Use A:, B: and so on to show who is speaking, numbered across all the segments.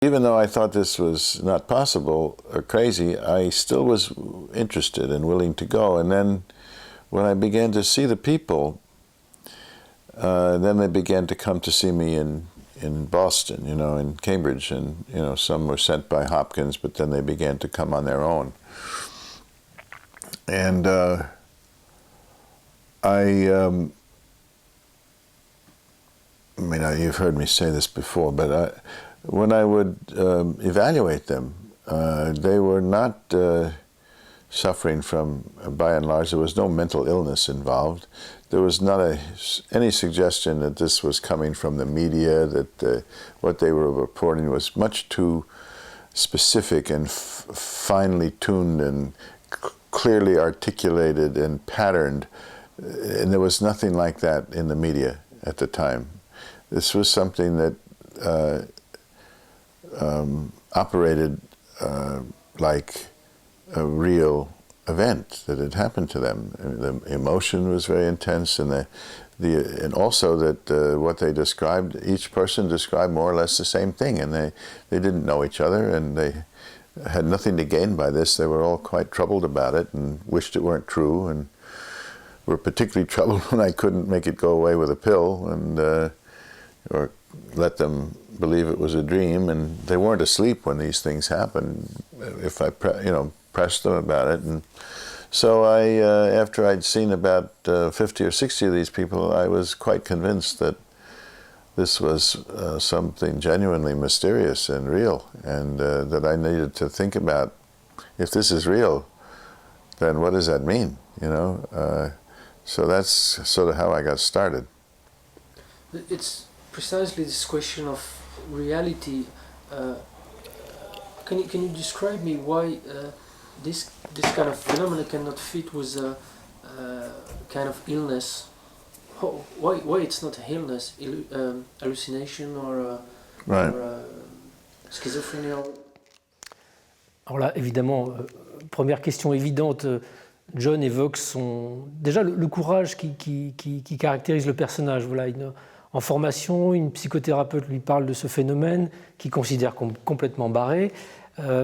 A: Even though I thought this was not possible or crazy, I still was interested and willing to go. And then when I began to see the people, then they began to come to see me in Boston, you know, in Cambridge, and, you know, some were sent by Hopkins, but then they began to come on their own. And I mean, you've heard me say this before, but when I would evaluate them, they were not suffering from, by and large, there was no mental illness involved. There was not any suggestion that this was coming from the media, that what they were reporting was much too specific and finely tuned and clearly articulated and patterned. And there was nothing like that in the media at the time. This was something that operated like a real event that had happened to them. The emotion was very intense, and and also that what they described, each person described more or less the same thing, and they didn't know each other, and they had nothing to gain by this. They were all quite troubled about it and wished it weren't true, and were particularly troubled when I couldn't make it go away with a pill, and or let them believe it was a dream. And they weren't asleep when these things happened, if I pressed them about it. And so after I'd seen about 50 or 60 of these people, I was quite convinced that this was something genuinely mysterious and real, and that I needed to think about, if this is real, then what does that mean, you know? So that's sort of how I got started.
B: It's precisely this question of reality. Can you describe me why this kind of phenomena cannot fit with a kind of illness? Why it's not a illness, hallucination or schizophrenia?
C: Alors là, évidemment, première question évidente, John évoque déjà le courage qui caractérise le personnage. Voilà, en formation, une psychothérapeute lui parle de ce phénomène qu'il considère comme complètement barré,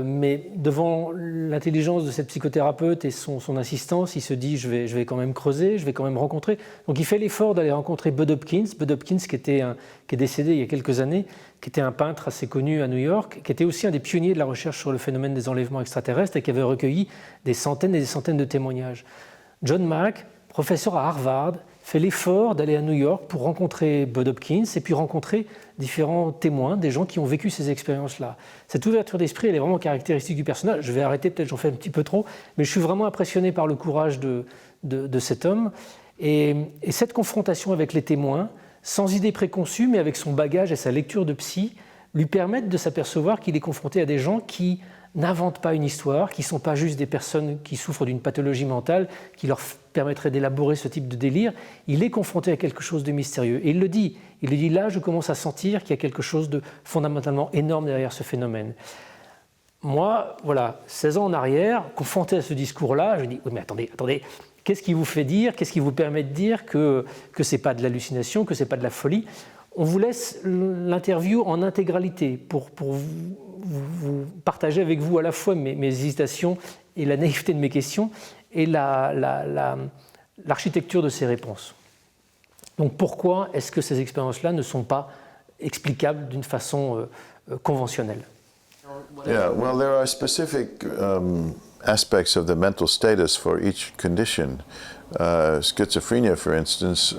C: mais devant l'intelligence de cette psychothérapeute et son assistance, il se dit je vais quand même creuser, je vais quand même rencontrer. Donc il fait l'effort d'aller rencontrer Bud Hopkins qui est décédé il y a quelques années, qui était un peintre assez connu à New York, qui était aussi un des pionniers de la recherche sur le phénomène des enlèvements extraterrestres et qui avait recueilli des centaines et des centaines de témoignages. John Mack, professeur à Harvard, fait l'effort d'aller à New York pour rencontrer Bud Hopkins et puis rencontrer différents témoins, des gens qui ont vécu ces expériences-là. Cette ouverture d'esprit, elle est vraiment caractéristique du personnage. Je vais arrêter, peut-être j'en fais un petit peu trop, mais je suis vraiment impressionné par le courage de cet homme. Et cette confrontation avec les témoins, sans idée préconçue, mais avec son bagage et sa lecture de psy, lui permettent de s'apercevoir qu'il est confronté à des gens qui n'inventent pas une histoire, qui ne sont pas juste des personnes qui souffrent d'une pathologie mentale qui leur permettrait d'élaborer ce type de délire. Il est confronté à quelque chose de mystérieux. Et il le dit, là, je commence à sentir qu'il y a quelque chose de fondamentalement énorme derrière ce phénomène. Moi, voilà, 16 ans en arrière, confronté à ce discours-là, je dis, oui, mais attendez, qu'est-ce qui vous fait dire, qu'est-ce qui vous permet de dire que ce n'est pas de l'hallucination, que ce n'est pas de la folie? On vous laisse l'interview en intégralité pour vous partager avec vous à la fois mes hésitations et la naïveté de mes questions et l'architecture de ces réponses. Donc pourquoi est-ce que ces expériences-là ne sont pas explicables d'une façon conventionnelle?
A: Yeah, well, there are specific aspects of the mental status for each condition. Schizophrenia, for instance,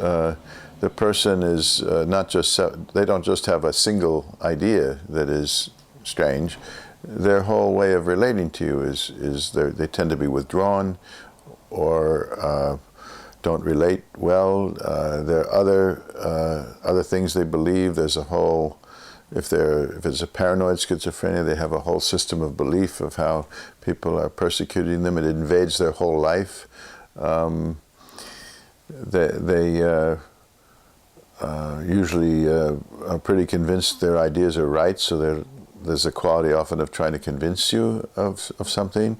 A: the person is not just, they don't just have a single idea that is strange. Their whole way of relating to you is they tend to be withdrawn or don't relate well. There are other things they believe. There's a whole, if it's a paranoid schizophrenia, they have a whole system of belief of how people are persecuting them. It invades their whole life. They usually are pretty convinced their ideas are right, so there's a quality often of trying to convince you of something.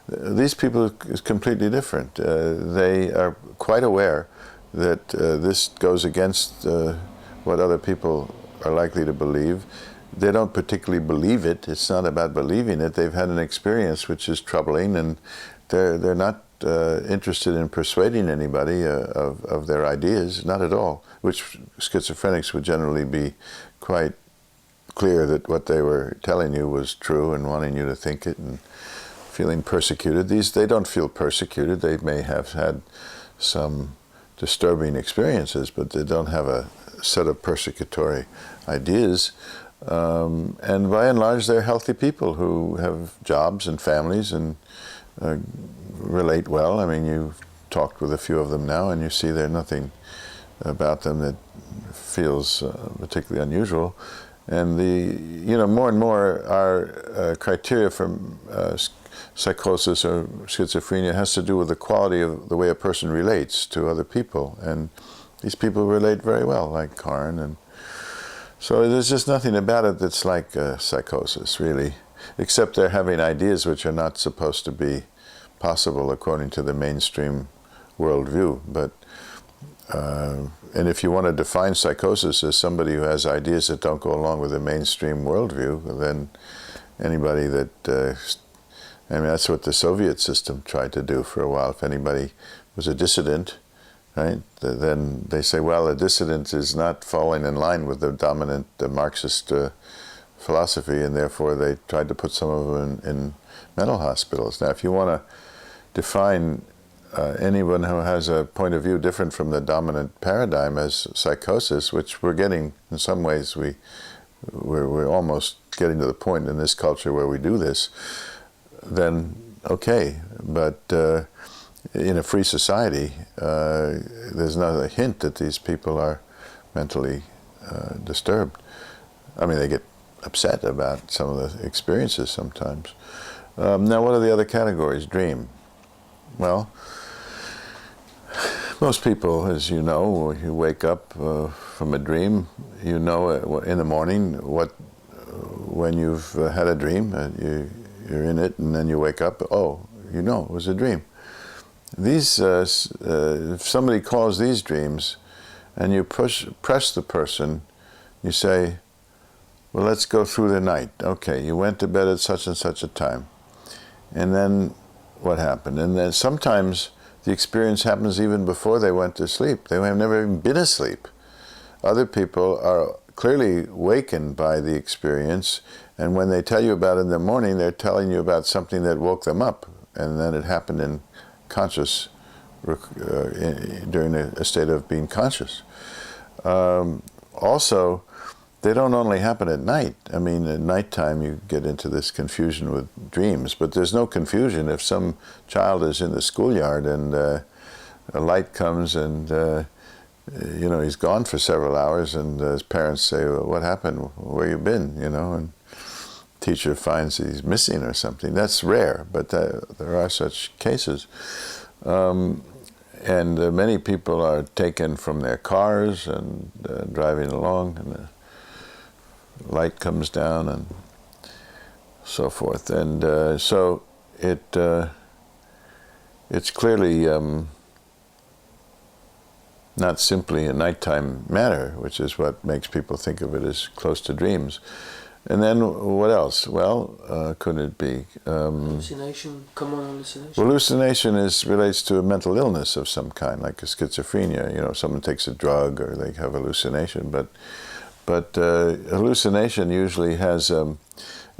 A: These people is completely different. They are quite aware that this goes against what other people are likely to believe. they don't particularly believe it. It's not about believing it. They've had an experience which is troubling, and they're not interested in persuading anybody of their ideas, not at all, which schizophrenics would generally be quite clear that what they were telling you was true and wanting you to think it and feeling persecuted. They don't feel persecuted. They may have had some disturbing experiences, but they don't have a set of persecutory ideas. And by and large, they're healthy people who have jobs and families and relate well. I mean, you've talked with a few of them now, and you see there's nothing about them that feels particularly unusual. And more and more our criteria for psychosis or schizophrenia has to do with the quality of the way a person relates to other people. And these people relate very well, like Karen. And so there's just nothing about it that's like psychosis, really, except they're having ideas which are not supposed to be possible according to the mainstream worldview. But and if you want to define psychosis as somebody who has ideas that don't go along with the mainstream worldview, then anybody that, I mean, that's what the Soviet system tried to do for a while. If anybody was a dissident, right, then they say, well, a dissident is not falling in line with the dominant Marxist philosophy, and therefore they tried to put some of them in mental hospitals. Now, if you want to define anyone who has a point of view different from the dominant paradigm as psychosis, which we're getting, in some ways, we're almost getting to the point in this culture where we do this, then okay. But in a free society, there's not a hint that these people are mentally disturbed. I mean, they get upset about some of the experiences sometimes. Now, what are the other categories? Dream. Well, most people, as you know, you wake up from a dream, you know in the morning when you've had a dream, you're in it, and then you wake up, oh, you know it was a dream. These, if somebody calls these dreams, and you press the person, you say, well, let's go through the night. Okay, you went to bed at such and such a time. And then what happened? And then sometimes the experience happens even before they went to sleep. They have never even been asleep. Other people are clearly wakened by the experience, and when they tell you about it in the morning, they're telling you about something that woke them up, and then it happened in conscious, during a state of being conscious. Also, they don't only happen at night. I mean, at nighttime you get into this confusion with dreams, but there's no confusion if some child is in the schoolyard and a light comes and you know, he's gone for several hours, and his parents say, well, what happened? Where you been? You know, and teacher finds he's missing or something. That's rare, but there are such cases. And many people are taken from their cars and driving along, and the light comes down and so forth. And so it's clearly not simply a nighttime matter, which is what makes people think of it as close to dreams. And then what else? Well, could it be?
B: Hallucination, common hallucination?
A: Hallucination relates to a mental illness of some kind, like a schizophrenia. You know, someone takes a drug or they have hallucination, but hallucination usually has a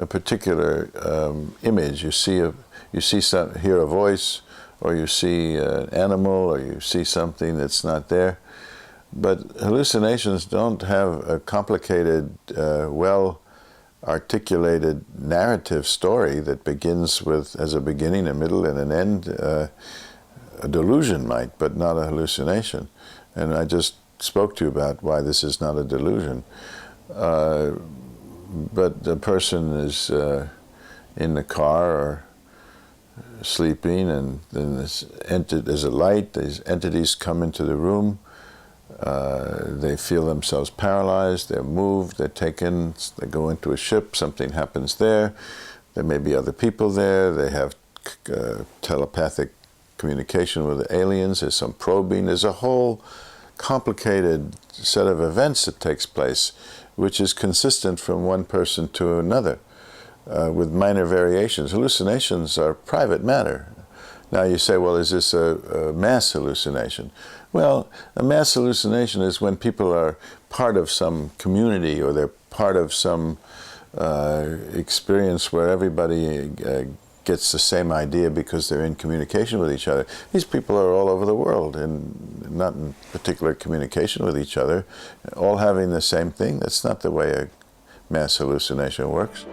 A: particular image. You hear a voice, or you see an animal, or you see something that's not there. But hallucinations don't have a complicated, well-articulated narrative story that begins with, as a beginning, a middle, and an end. A delusion might, but not a hallucination. And I just spoke to you about why this is not a delusion. But the person is in the car or sleeping, and then there's a light, these entities come into the room, they feel themselves paralyzed, they're moved, they're taken, they go into a ship, something happens there may be other people there, they have telepathic communication with the aliens, there's some probing, there's a whole complicated set of events that takes place, which is consistent from one person to another, with minor variations. Hallucinations are private matter. Now you say, well, is this a mass hallucination? Well, a mass hallucination is when people are part of some community, or they're part of some experience where everybody gets the same idea because they're in communication with each other. These people are all over the world and not in particular communication with each other, all having the same thing. That's not the way a mass hallucination works.